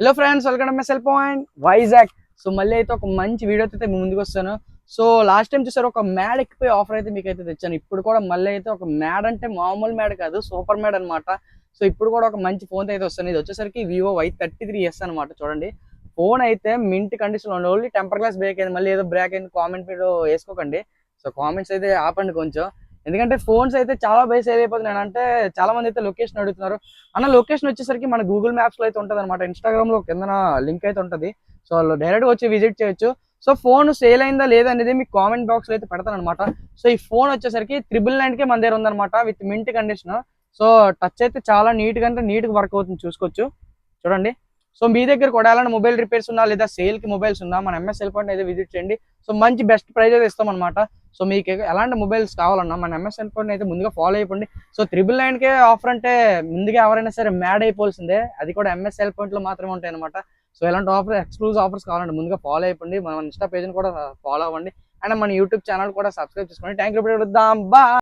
Hello friends, welcome to my cell point Vizag. So మళ్ళీ అయితే ఒక మంచి వీడియో అయితే మీ ముందుకు వస్తాను. సో లాస్ట్ టైం చూసారు ఒక మ్యాడ్ ఎక్కిపోయి ఆఫర్ అయితే మీకు అయితే తెచ్చాను. ఇప్పుడు కూడా మళ్ళీ అయితే ఒక మ్యాడ్ అంటే మామూలు మ్యాడ్ కాదు, సూపర్ మ్యాడ్ అనమాట. సో ఇప్పుడు కూడా ఒక మంచి ఫోన్ అయితే వస్తుంది. ఇది వచ్చేసరికి వివో Y33s అనమాట. చూడండి, ఫోన్ అయితే మింట్ కండిషన్ లో ఓన్లీ టెంపర్ గ్లాస్ బ్రేక్ అయింది. మళ్ళీ ఏదో బ్రేక్ అయింది కామెంట్ మీరు వేసుకోకండి. సో కామెంట్స్ అయితే ఆపండి కొంచెం, ఎందుకంటే ఫోన్స్ అయితే చాలా బై సేల్ అయిపోతున్నాయి. అంటే చాలా మంది అయితే లొకేషన్ అడుగుతున్నారు. అన్న లొకేషన్ వచ్చేసరికి మన గూగుల్ మ్యాప్స్ లో అయితే ఉంటుంది అనమాట. ఇన్స్టాగ్రామ్ లో కింద లింక్ అయితే ఉంటుంది. సో వాళ్ళు డైరెక్ట్ గా వచ్చి విజిట్ చేయొచ్చు. సో ఫోన్ సేల్ అయిందా లేదా అనేది మీకు కామెంట్ బాక్స్ లో అయితే పెడతాను అనమాట. సో ఈ ఫోన్ వచ్చేసరికి 999 కే మన దగ్గర ఉందన్నమాట, with mint condition. So touch అయితే చాలా నీట్ గా, అంటే నీట్ గా వర్క్ అవుతుంది, చూసుకోవచ్చు. చూడండి. సో మీ దగ్గర కూడా ఎలాంటి మొబైల్ రిపేర్స్ ఉన్నా లేదా సేల్ కి మొబైల్స్ ఉన్నా మన ఎంఎస్ సెల్ పాయింట్ అయితే విజిట్ చేయండి. సో మంచి బెస్ట్ ప్రైజ్ అయితే ఇస్తాం అనమాట. సో మీకు ఎలాంటి మొబైల్స్ కావాలన్నా మన ఎంఎస్ సెల్ పాయింట్ అయితే ముందుగా ఫాలో అయిపోండి. సో 999 కే ఆఫర్ అంటే ముందుగా ఎవరైనా సరే మ్యాడ్ అయిపోవాల్సిందే. అది కూడా ఎంఎస్ సెల్ పాయింట్ లో మాత్రమే ఉంటాయి అనమాట. సో ఇలాంటి ఆఫర్, ఎక్స్క్లూజివ్ ఆఫర్స్ కావాలంటే ముందుగా ఫాలో అయిపోండి. మన ఇన్స్టా పేజ్ కూడా ఫాలో అవ్వండి. అండ్ మన యూట్యూబ్ ఛానల్ కూడా సబ్స్క్రైబ్ చేసుకోండి. Thank you. బా